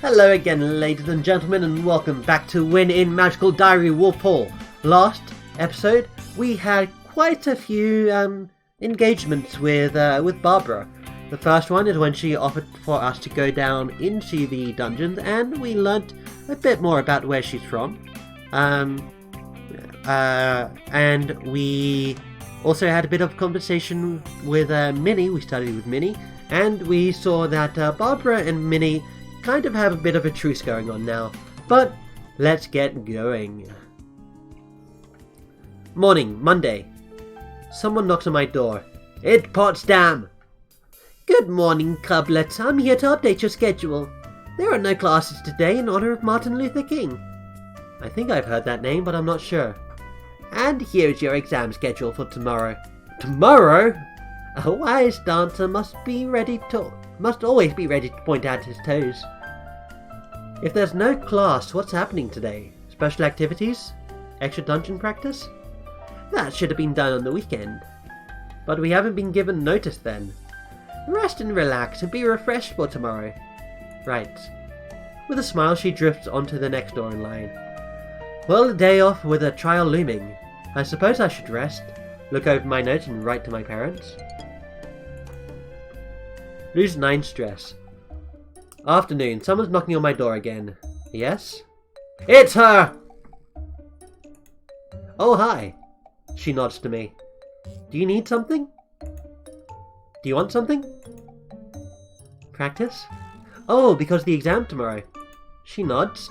Hello again, ladies and gentlemen, and welcome back to Wynn in Magical Diary Wolf Hall. Last episode, we had quite a few engagements with Barbara. The first one is when she offered for us to go down into the dungeons, and we learnt a bit more about where she's from. And we also had a bit of conversation with Minnie. We studied with Minnie, and we saw that Barbara and Minnie kind of have a bit of a truce going on now. But let's get going. Morning, Monday. Someone knocks on my door. It's Potsdam! Good morning, Cublet. I'm here to update your schedule. There are no classes today in honor of Martin Luther King. I think I've heard that name, but I'm not sure. And here's your exam schedule for tomorrow. Tomorrow? A wise dancer must always be ready to point out his toes. If there's no class, what's happening today? Special activities? Extra dungeon practice? That should have been done on the weekend. But we haven't been given notice then. Rest and relax and be refreshed for tomorrow. Right. With a smile, she drifts onto the next door in line. Well, a day off with a trial looming. I suppose I should rest, look over my notes and write to my parents. Lose 9 stress. Afternoon, someone's knocking on my door again. Yes? It's her! Oh, hi. She nods to me. Do you need something? Do you want something? Practice? Oh, because the exam tomorrow. She nods.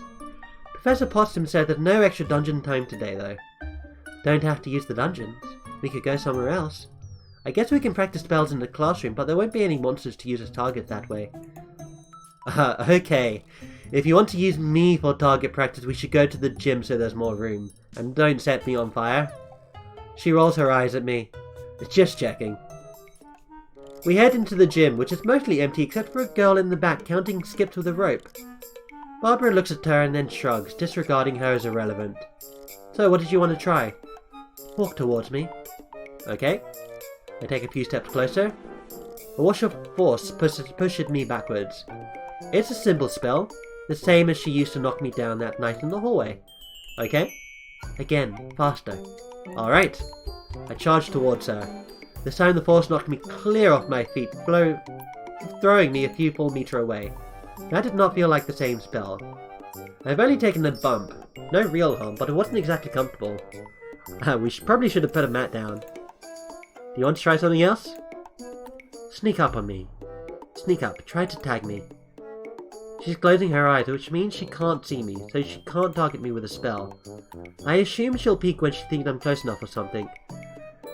Professor Potsdam said there's no extra dungeon time today, though. Don't have to use the dungeons. We could go somewhere else. I guess we can practice spells in the classroom, but there won't be any monsters to use as targets that way. Okay. If you want to use me for target practice, we should go to the gym so there's more room. And don't set me on fire. She rolls her eyes at me. Just checking. We head into the gym, which is mostly empty except for a girl in the back counting skips with a rope. Barbara looks at her and then shrugs, disregarding her as irrelevant. So, what did you want to try? Walk towards me. Okay. I take a few steps closer. A wash of force pushes me backwards. It's a simple spell, the same as she used to knock me down that night in the hallway. Okay. Again, faster. Alright. I charge towards her. This time the force knocked me clear off my feet, throwing me a few full meter away. That did not feel like the same spell. I've only taken a bump. No real harm, but it wasn't exactly comfortable. We probably should have put a mat down. Do you want to try something else? Sneak up on me. Sneak up. Try to tag me. She's closing her eyes, which means she can't see me, so she can't target me with a spell. I assume she'll peek when she thinks I'm close enough or something.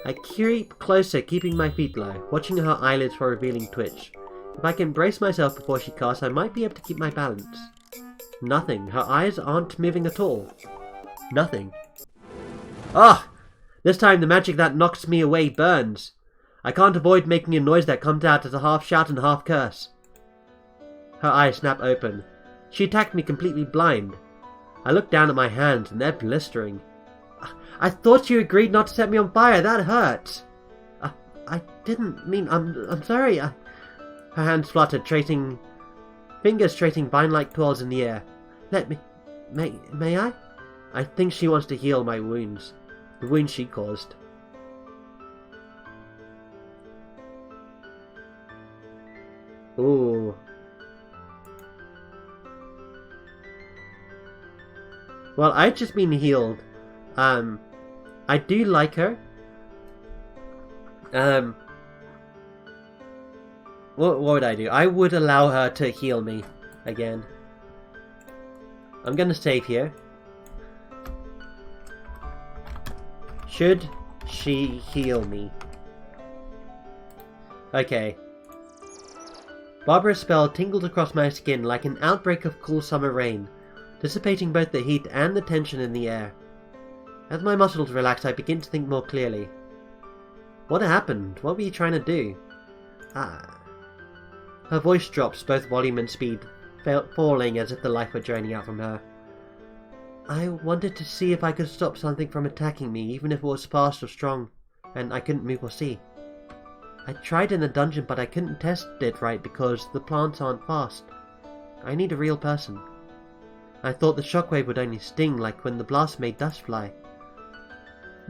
I creep closer, keeping my feet low, watching her eyelids for a revealing twitch. If I can brace myself before she casts, I might be able to keep my balance. Nothing. Her eyes aren't moving at all. Nothing. Ah! This time the magic that knocks me away burns. I can't avoid making a noise that comes out as a half shout and half curse. Her eyes snap open. She attacked me completely blind. I look down at my hands and they're blistering. I thought you agreed not to set me on fire. That hurts. I didn't mean. I'm sorry. Her hands fluttered, fingers tracing vine-like twirls in the air. Let me. May I? I think she wants to heal my wounds. The wounds she caused. Ooh. Well, I've just been healed. I do like her. What would I do? I would allow her to heal me again. I'm gonna save here. Should she heal me? Okay. Barbara's spell tingled across my skin like an outbreak of cool summer rain, dissipating both the heat and the tension in the air. As my muscles relax, I begin to think more clearly. What happened? What were you trying to do? Her voice drops, both volume and speed, falling as if the life were draining out from her. I wanted to see if I could stop something from attacking me, even if it was fast or strong, and I couldn't move or see. I tried in the dungeon, but I couldn't test it right because the plants aren't fast. I need a real person. I thought the shockwave would only sting like when the blast made dust fly.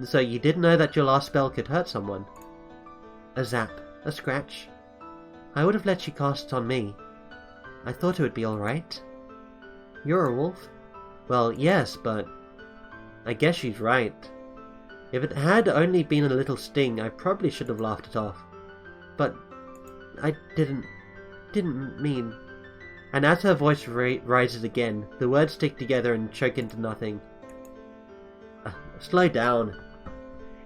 So you did know that your last spell could hurt someone? A zap, a scratch. I would have let you cast it on me. I thought it would be alright. You're a wolf? Well, yes, but I guess she's right. If it had only been a little sting, I probably should have laughed it off. But I didn't mean... And as her voice rises again, the words stick together and choke into nothing. Slow down.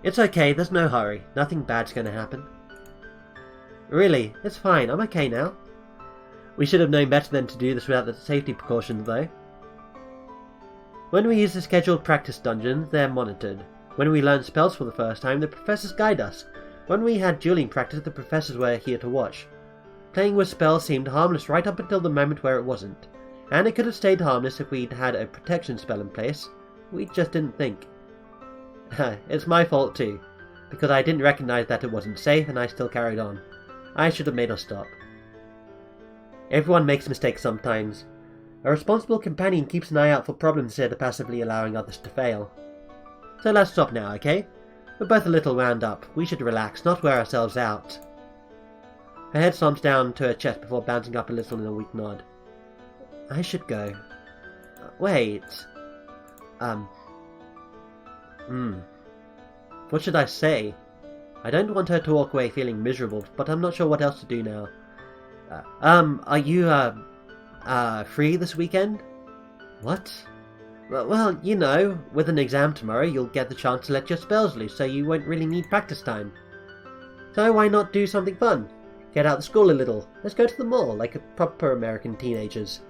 It's okay, there's no hurry. Nothing bad's gonna happen. Really, it's fine, I'm okay now. We should have known better than to do this without the safety precautions, though. When we use the scheduled practice dungeons, they're monitored. When we learn spells for the first time, the professors guide us. When we had dueling practice, the professors were here to watch. Playing with spells seemed harmless right up until the moment where it wasn't. And it could have stayed harmless if we'd had a protection spell in place. We just didn't think. It's my fault too, because I didn't recognize that it wasn't safe and I still carried on. I should have made us stop. Everyone makes mistakes sometimes. A responsible companion keeps an eye out for problems instead of passively allowing others to fail. So let's stop now, okay? We're both a little wound up. We should relax, not wear ourselves out. Her head slumps down to her chest before bouncing up a little in a weak nod. I should go. Wait. What should I say? I don't want her to walk away feeling miserable, but I'm not sure what else to do now. Are you, free this weekend? What? Well, you know, with an exam tomorrow, you'll get the chance to let your spells loose, so you won't really need practice time. So why not do something fun? Get out of school a little. Let's go to the mall, like a proper American teenagers.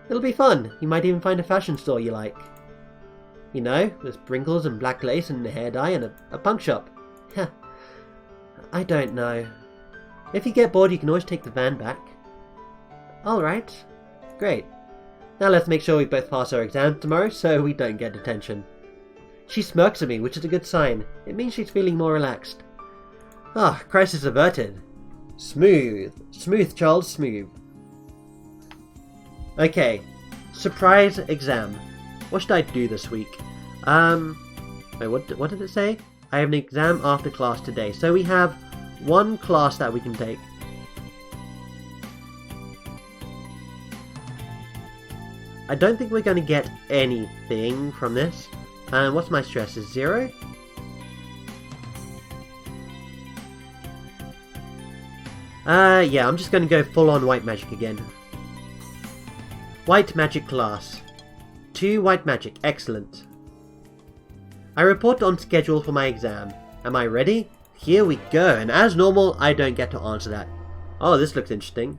It'll be fun. You might even find a fashion store you like. You know, with sprinkles and black lace and a hair dye and a punk shop. Heh. I don't know. If you get bored, you can always take the van back. Alright. Great. Now let's make sure we both pass our exams tomorrow so we don't get detention. She smirks at me, which is a good sign. It means she's feeling more relaxed. Ah, crisis averted. Smooth. Smooth, child, smooth. Okay. Surprise exam. What should I do this week? Wait, what did it say? I have an exam after class today. So we have one class that we can take. I don't think we're going to get anything from this. What's my stress? Is 0? Yeah, I'm just going to go full on white magic again. White magic class. 2 white magic. Excellent. I report on schedule for my exam. Am I ready? Here we go. And as normal, I don't get to answer that. Oh, this looks interesting.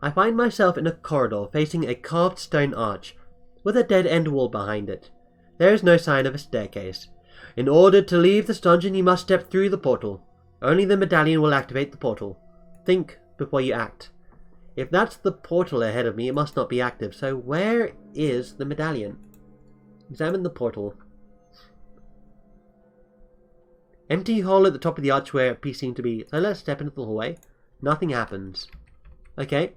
I find myself in a corridor facing a carved stone arch, with a dead-end wall behind it. There is no sign of a staircase. In order to leave this dungeon, you must step through the portal. Only the medallion will activate the portal. Think before you act. If that's the portal ahead of me, it must not be active. So where is the medallion? Examine the portal. Empty hole at the top of the arch where a piece seemed to be. So let's step into the hallway. Nothing happens. Okay.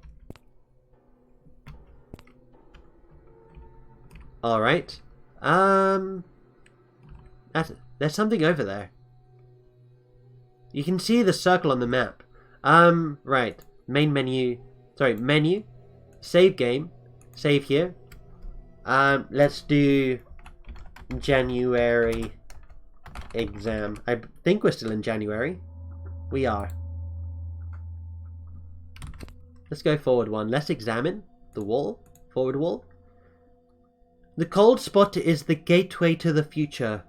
Alright. There's something over there. You can see the circle on the map. Right. Main menu. Sorry, menu. Save game. Save here. Let's do January exam. I think we're still in January. We are. Let's go forward one. Let's examine the wall. Forward wall. The cold spot is the gateway to the future.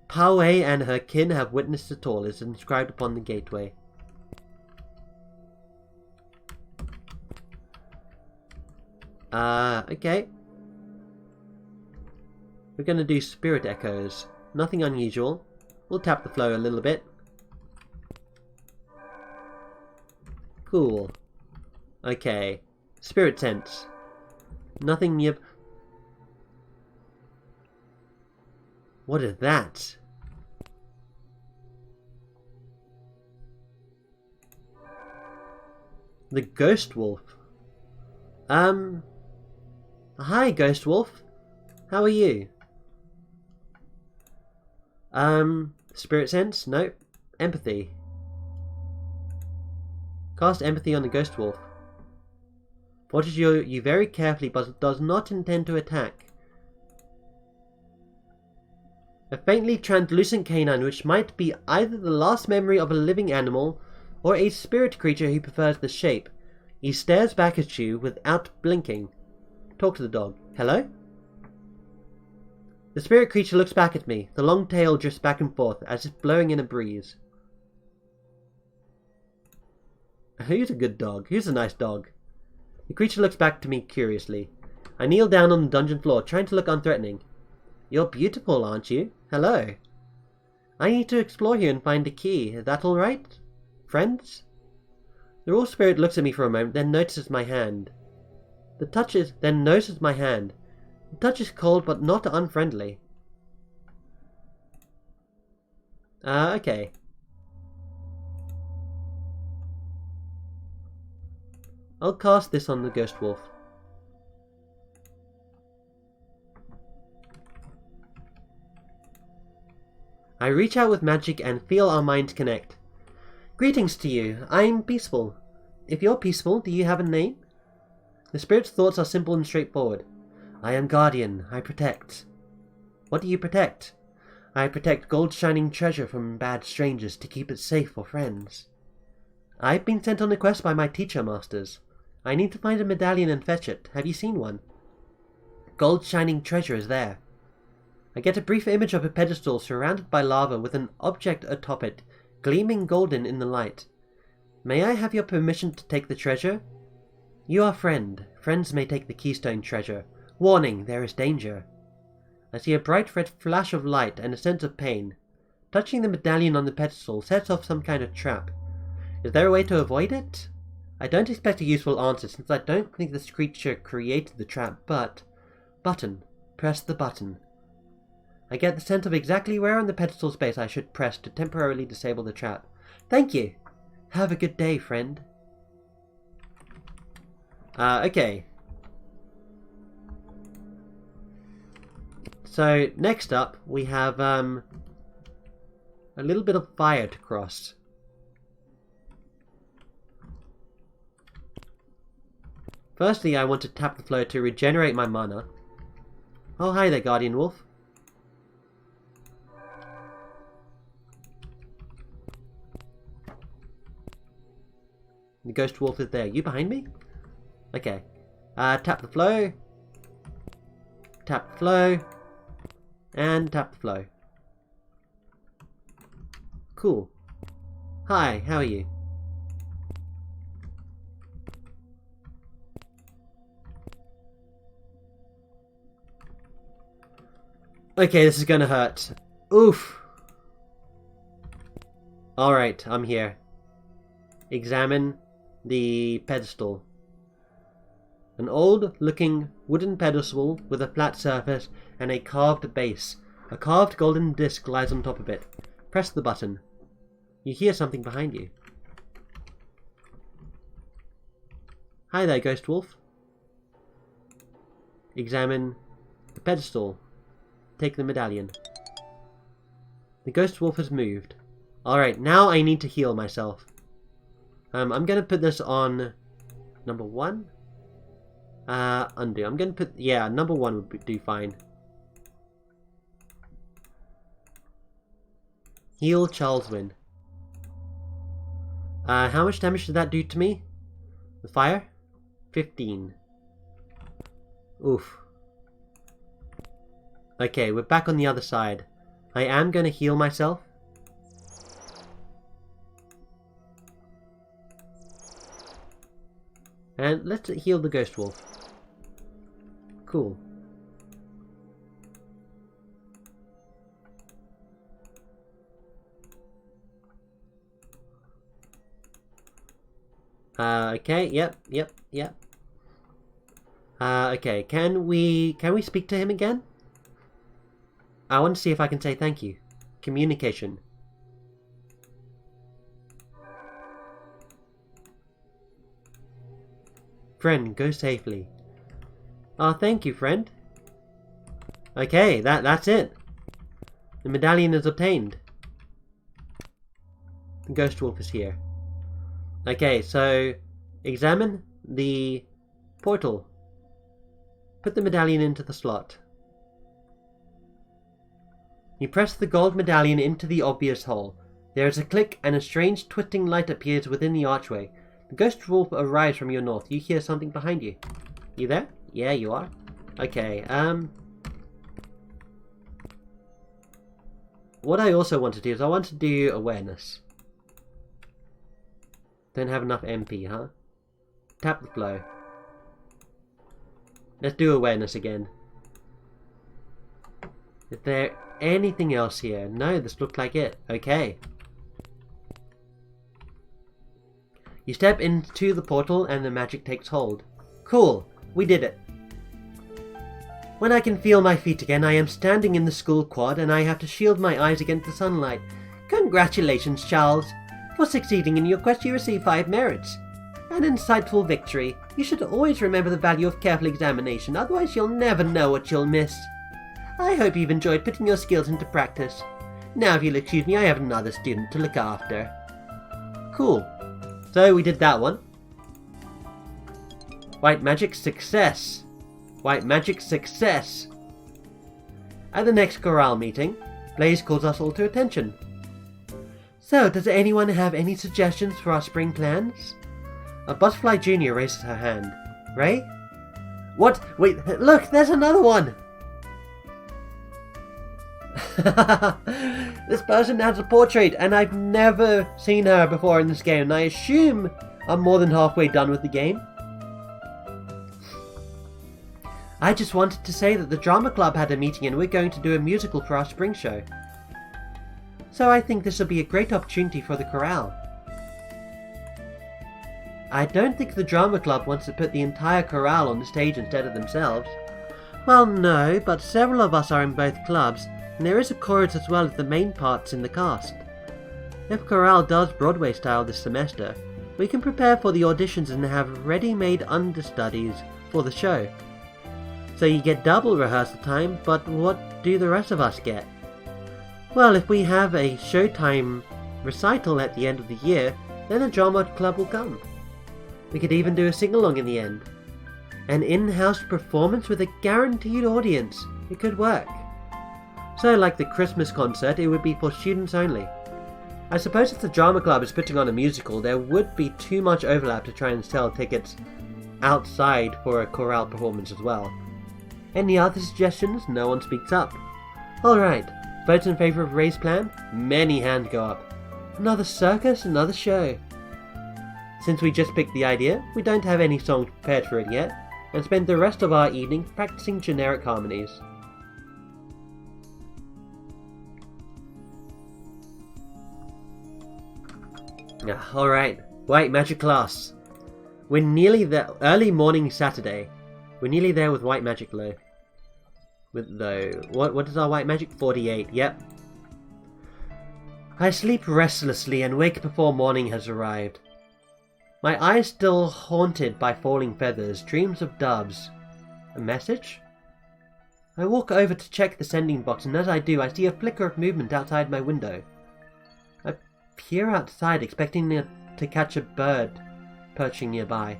Pao and her kin have witnessed it all. Is inscribed upon the gateway. Okay. We're going to do spirit echoes. Nothing unusual. We'll tap the flow a little bit. Cool. Okay. Spirit sense. Nothing new. What is that? The ghost wolf. Hi, Ghost Wolf. How are you? Spirit sense? Nope. Empathy. Cast empathy on the Ghost Wolf. Watches you very carefully but does not intend to attack. A faintly translucent canine which might be either the last memory of a living animal or a spirit creature who prefers the shape. He stares back at you without blinking. Talk to the dog. Hello? The spirit creature looks back at me. The long tail drifts back and forth as if blowing in a breeze. Who's a good dog? Who's a nice dog? The creature looks back to me curiously. I kneel down on the dungeon floor, trying to look unthreatening. You're beautiful, aren't you? Hello. I need to explore here and find a key. Is that all right? Friends? The raw spirit looks at me for a moment, then notices my hand. The touch is cold but not unfriendly. Okay. I'll cast this on the Ghost Wolf. I reach out with magic and feel our minds connect. Greetings to you. I'm peaceful. If you're peaceful, do you have a name? The spirit's thoughts are simple and straightforward. I am guardian. I protect. What do you protect? I protect gold-shining treasure from bad strangers to keep it safe for friends. I've been sent on a quest by my teacher masters. I need to find a medallion and fetch it. Have you seen one? Gold-shining treasure is there. I get a brief image of a pedestal surrounded by lava with an object atop it, gleaming golden in the light. May I have your permission to take the treasure? You are friend. Friends may take the keystone treasure. Warning, there is danger. I see a bright red flash of light and a sense of pain. Touching the medallion on the pedestal sets off some kind of trap. Is there a way to avoid it? I don't expect a useful answer since I don't think this creature created the trap, but... Button. Press the button. I get the sense of exactly where on the pedestal space I should press to temporarily disable the trap. Thank you! Have a good day, friend. Okay. So, next up, we have, a little bit of fire to cross. Firstly, I want to tap the floor to regenerate my mana. Oh, hi there, Guardian Wolf. The Ghost Wolf is there. You behind me? Okay. Tap the flow. Tap the flow. And tap the flow. Cool. Hi, how are you? Okay, this is gonna hurt. Oof. Alright, I'm here. Examine the pedestal. An old-looking wooden pedestal with a flat surface and a carved base. A carved golden disc lies on top of it. Press the button. You hear something behind you. Hi there, Ghost Wolf. Examine the pedestal. Take the medallion. The Ghost Wolf has moved. Alright, now I need to heal myself. I'm gonna put this on number 1. Undo. I'm gonna put, yeah, number 1 would do fine. Heal Charles Wynn. How much damage did that do to me? The fire? 15. Oof. Okay, we're back on the other side. I am gonna heal myself. And let's heal the Ghost Wolf. Cool. Okay, yep. Okay, can we speak to him again? I want to see if I can say thank you. Communication. Friend, go safely. Oh, thank you, friend. Okay, that's it. The medallion is obtained. The ghost wolf is here. Okay, so examine the portal. Put the medallion into the slot. You press the gold medallion into the obvious hole. There is a click and a strange twisting light appears within the archway. The ghost wolf arrives from your north. You hear something behind you. You there? Yeah, you are. Okay, what I also want to do is I want to do awareness. Don't have enough MP, huh? Tap the flow. Let's do awareness again. Is there anything else here? No, this looked like it. Okay. You step into the portal and the magic takes hold. Cool, we did it. When I can feel my feet again, I am standing in the school quad and I have to shield my eyes against the sunlight. Congratulations, Charles. For succeeding in your quest, you receive 5 merits. An insightful victory. You should always remember the value of careful examination, otherwise you'll never know what you'll miss. I hope you've enjoyed putting your skills into practice. Now if you'll excuse me, I have another student to look after. Cool. So we did that one. White magic success. White magic success. At the next chorale meeting, Blaze calls us all to attention. So, does anyone have any suggestions for our spring plans? A Butterfly Jr. raises her hand. Ray? What? Wait, look, there's another one! This person has a portrait, and I've never seen her before in this game, and I assume I'm more than halfway done with the game. I just wanted to say that the drama club had a meeting and we're going to do a musical for our spring show. So I think this will be a great opportunity for the chorale. I don't think the drama club wants to put the entire chorale on the stage instead of themselves. Well, no, but several of us are in both clubs, and there is a chorus as well as the main parts in the cast. If chorale does Broadway style this semester, we can prepare for the auditions and have ready-made understudies for the show. So you get double rehearsal time, but what do the rest of us get? Well, if we have a showtime recital at the end of the year, then the drama club will come. We could even do a sing-along in the end. An in-house performance with a guaranteed audience. It could work. So like the Christmas concert, it would be for students only. I suppose if the drama club is putting on a musical, there would be too much overlap to try and sell tickets outside for a chorale performance as well. Any other suggestions? No one speaks up. Alright, votes in favour of Ray's plan? Many hands go up. Another circus, another show. Since we just picked the idea, we don't have any songs prepared for it yet, and spend the rest of our evening practicing generic harmonies. Alright, White Magic class. We're nearly there. Early morning Saturday. We're nearly there with White Magic low. What is our White Magic? 48, yep. I sleep restlessly and wake before morning has arrived. My eyes still haunted by falling feathers, dreams of doves. A message? I walk over to check the sending box, and as I do, I see a flicker of movement outside my window. I peer outside, expecting to catch a bird perching nearby.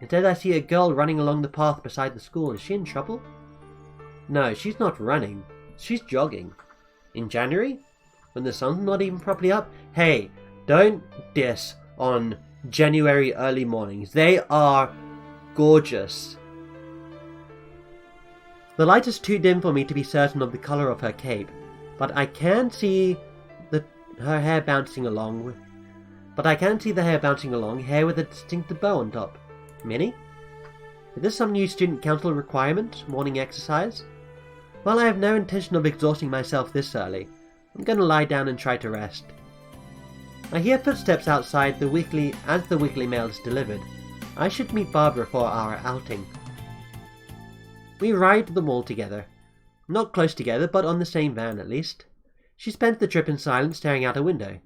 Instead, I see a girl running along the path beside the school. Is she in trouble? No, she's not running. She's jogging. In January? When the sun's not even properly up? Hey, don't diss on January early mornings. They are gorgeous. The light is too dim for me to be certain of the colour of her cape, but I can see her hair bouncing along. Hair with a distinctive bow on top. Minnie? Is this some new student council requirement? Morning exercise? Well, I have no intention of exhausting myself this early. I'm going to lie down and try to rest. I hear footsteps outside as the weekly mail is delivered. I should meet Barbara for our outing. We ride to the mall together. Not close together, but on the same van at least. She spends the trip in silence, staring out a window.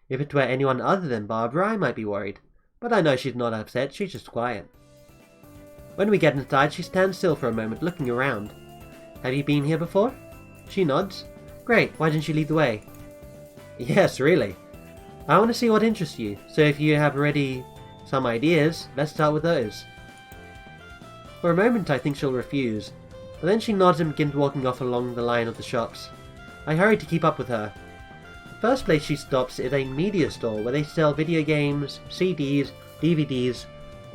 If it were anyone other than Barbara, I might be worried. But I know she's not upset, she's just quiet. When we get inside, she stands still for a moment, looking around. Have you been here before? She nods. Great, why didn't you lead the way? Yes, really. I want to see what interests you, so if you have already some ideas, let's start with those. For a moment I think she'll refuse, but then she nods and begins walking off along the line of the shops. I hurry to keep up with her. The first place she stops is a media store where they sell video games, CDs, DVDs,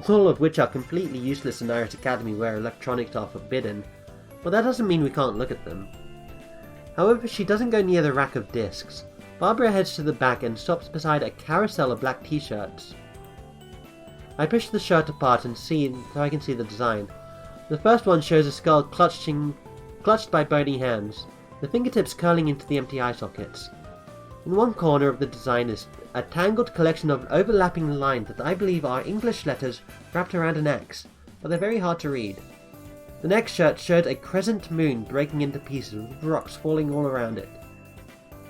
all of which are completely useless in Iris Academy where electronics are forbidden, but that doesn't mean we can't look at them. However, she doesn't go near the rack of discs. Barbara heads to the back and stops beside a carousel of black t-shirts. I push the shirt apart and see so I can see the design. The first one shows a skull clutched by bony hands, the fingertips curling into the empty eye sockets. In one corner of the design is a tangled collection of overlapping lines that I believe are English letters wrapped around an X, but they're very hard to read. The next shirt showed a crescent moon breaking into pieces with rocks falling all around it.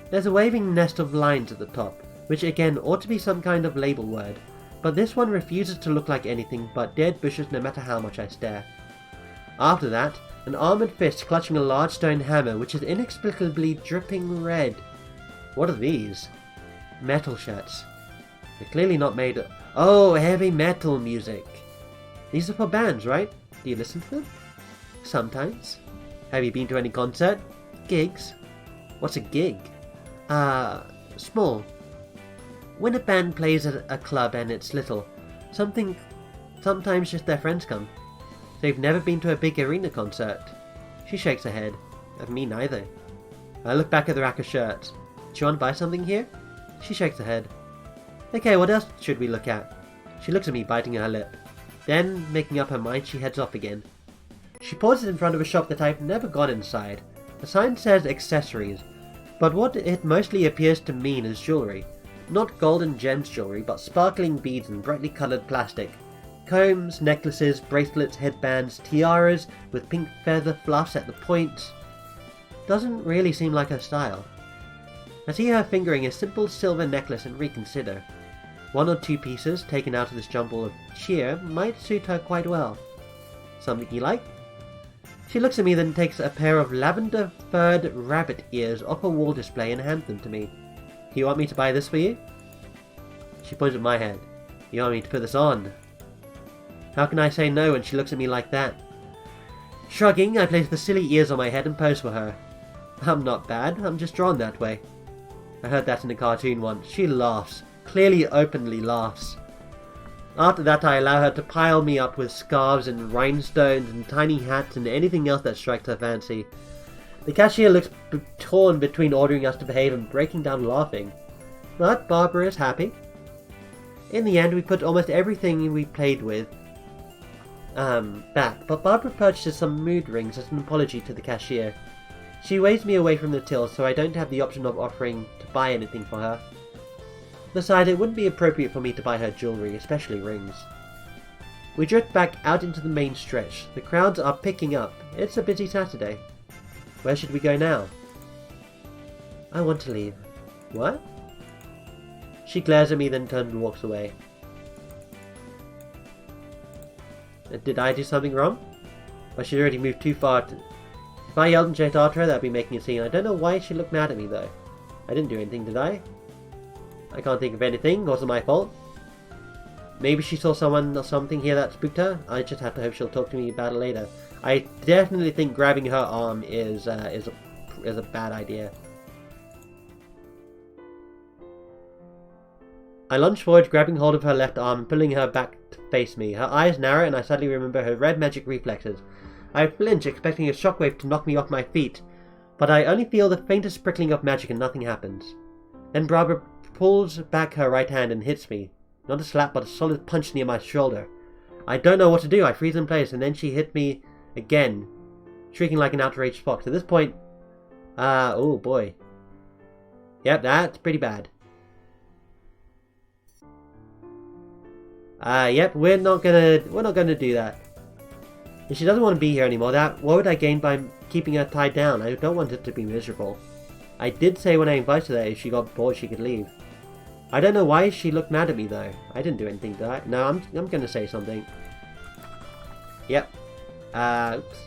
There's a waving nest of lines at the top, which again ought to be some kind of label word, but this one refuses to look like anything but dead bushes no matter how much I stare. After that, an armoured fist clutching a large stone hammer which is inexplicably dripping red. What are these? Metal shirts. They're clearly not made of... Oh, heavy metal music. These are for bands, right? Do you listen to them? Sometimes. Have you been to any concert? Gigs? What's a gig? Small. When a band plays at a club and it's little, sometimes just their friends come. So you've never been to a big arena concert? She shakes her head. Me neither. I look back at the rack of shirts. Do you want to buy something here? She shakes her head. Okay, what else should we look at? She looks at me, biting her lip. Then, making up her mind, she heads off again. She pauses in front of a shop that I've never gone inside. The sign says accessories, but what it mostly appears to mean is jewellery. Not gold and gems jewellery, but sparkling beads and brightly coloured plastic. Combs, necklaces, bracelets, headbands, tiaras with pink feather fluffs at the points. Doesn't really seem like her style. I see her fingering a simple silver necklace and reconsider. One or two pieces taken out of this jumble of cheer might suit her quite well. Something you like? She looks at me, then takes a pair of lavender furred rabbit ears off a wall display and hands them to me. Do you want me to buy this for you? She points at my head. You want me to put this on? How can I say no when she looks at me like that? Shrugging, I place the silly ears on my head and pose for her. I'm not bad, I'm just drawn that way. I heard that in a cartoon once. She laughs. Clearly openly laughs. After that I allow her to pile me up with scarves and rhinestones and tiny hats and anything else that strikes her fancy. The cashier looks torn between ordering us to behave and breaking down laughing. But Barbara is happy. In the end we put almost everything we played with back, but Barbara purchases some mood rings as an apology to the cashier. She waves me away from the till, so I don't have the option of offering to buy anything for her. Besides, it wouldn't be appropriate for me to buy her jewellery, especially rings. We drift back out into the main stretch. The crowds are picking up. It's a busy Saturday. Where should we go now? I want to leave. What? She glares at me, then turns and walks away. Did I do something wrong? Or she'd already moved too far to... If I yelled and chased after her, that'd be making a scene. I don't know why she looked mad at me, though. I didn't do anything, did I? I can't think of anything. It wasn't my fault. Maybe she saw someone or something here that spooked her. I just have to hope she'll talk to me about it later. I definitely think grabbing her arm is a bad idea. I lunge forward, grabbing hold of her left arm and pulling her back to face me. Her eyes narrow, and I suddenly remember her red magic reflexes. I flinch, expecting a shockwave to knock me off my feet, but I only feel the faintest prickling of magic and nothing happens. Then Barbara pulls back her right hand and hits me. Not a slap, but a solid punch near my shoulder. I don't know what to do. I freeze in place, and then she hit me again, shrieking like an outraged fox. At this point, oh boy. Yep, that's pretty bad. Yep, we're not gonna do that. If she doesn't want to be here anymore, what would I gain by keeping her tied down? I don't want it to be miserable. I did say when I invited her if she got bored she could leave. I don't know why she looked mad at me though. I didn't do anything, did I? No, I'm gonna say something. Yep. Oops.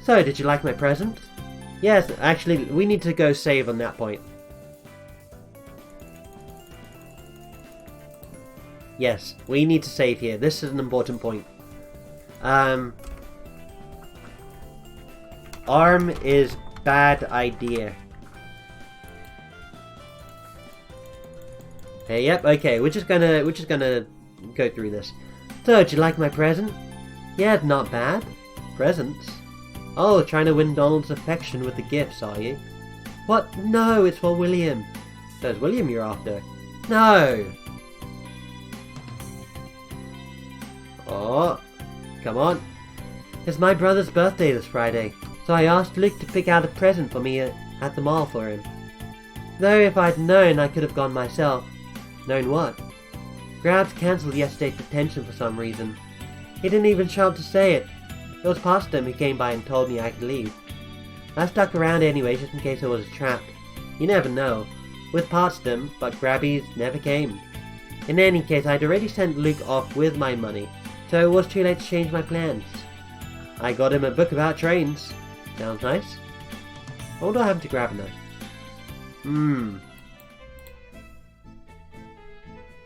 So, did you like my present? Yes, actually, we need to go save on that point. Yes, we need to save here. This is an important point. Arm is bad idea. Hey, yep, okay, we're just gonna go through this. So, did you like my present? Yeah, not bad. Presents? Oh, trying to win Donald's affection with the gifts, are you? What? No, it's for William. So it's William you're after? No! Oh, come on. It's my brother's birthday this Friday, so I asked Luke to pick out a present for me at the mall for him. Though if I'd known, I could have gone myself. Known what? Grabs cancelled yesterday's detention for some reason. He didn't even show up to say it. It was past him who came by and told me I could leave. I stuck around anyway just in case it was a trap. You never know. With Potsdam, but Grabbies never came. In any case, I'd already sent Luke off with my money, so it was too late to change my plans. I got him a book about trains. Sounds nice. What do I have to grab now?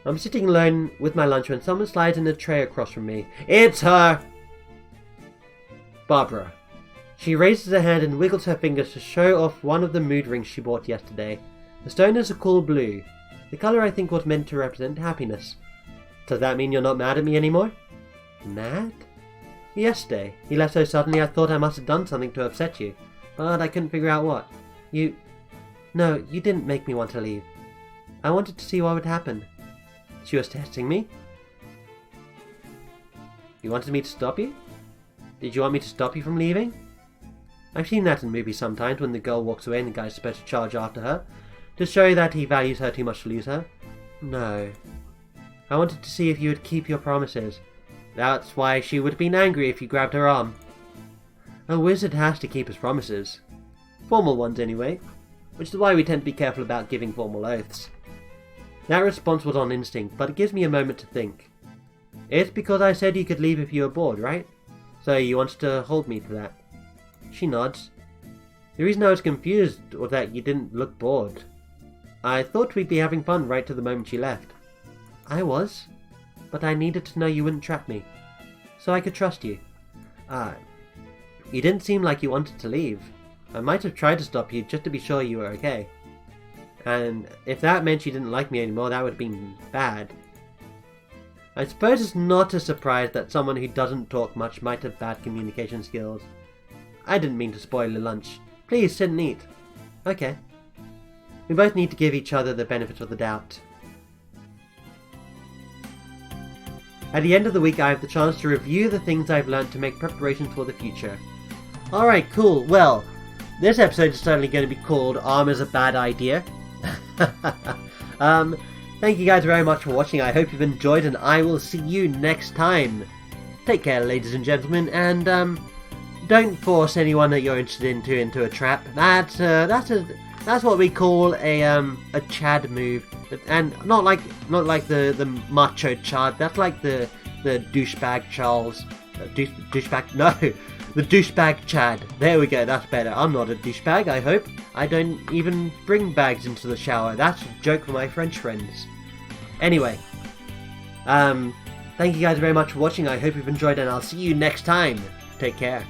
I'm sitting alone with my lunch when someone slides in a tray across from me. It's her! Barbara. She raises her hand and wiggles her fingers to show off one of the mood rings she bought yesterday. The stone is a cool blue. The colour I think was meant to represent happiness. Does that mean you're not mad at me anymore? Mad? Yesterday. You left so suddenly I thought I must have done something to upset you. But I couldn't figure out what. No, you didn't make me want to leave. I wanted to see what would happen. She was testing me? You wanted me to stop you? Did you want me to stop you from leaving? I've seen that in movies sometimes when the girl walks away and the guy's supposed to charge after her, to show that he values her too much to lose her. No. I wanted to see if you would keep your promises. That's why she would have been angry if you grabbed her arm. A wizard has to keep his promises. Formal ones anyway, which is why we tend to be careful about giving formal oaths. That response was on instinct, but it gives me a moment to think. It's because I said you could leave if you were bored, right? So you wanted to hold me to that. She nods. The reason I was confused was that you didn't look bored. I thought we'd be having fun right to the moment you left. I was, but I needed to know you wouldn't trap me, so I could trust you. You didn't seem like you wanted to leave. I might have tried to stop you just to be sure you were okay. And if that meant you didn't like me anymore, that would have been bad. I suppose it's not a surprise that someone who doesn't talk much might have bad communication skills. I didn't mean to spoil your lunch. Please sit and eat. Okay. We both need to give each other the benefit of the doubt. At the end of the week, I have the chance to review the things I've learned to make preparations for the future. Alright, cool. Well, this episode is certainly going to be called Arm is a Bad Idea. Thank you guys very much for watching. I hope you've enjoyed, and I will see you next time. Take care, ladies and gentlemen, and don't force anyone that you're interested into a trap. That's what we call a Chad move, and not like the macho Chad. That's like the douchebag Charles, douchebag. No, the douchebag Chad. There we go. That's better. I'm not a douchebag. I hope. I don't even bring bags into the shower. That's a joke for my French friends. Anyway, thank you guys very much for watching. I hope you've enjoyed, and I'll see you next time. Take care.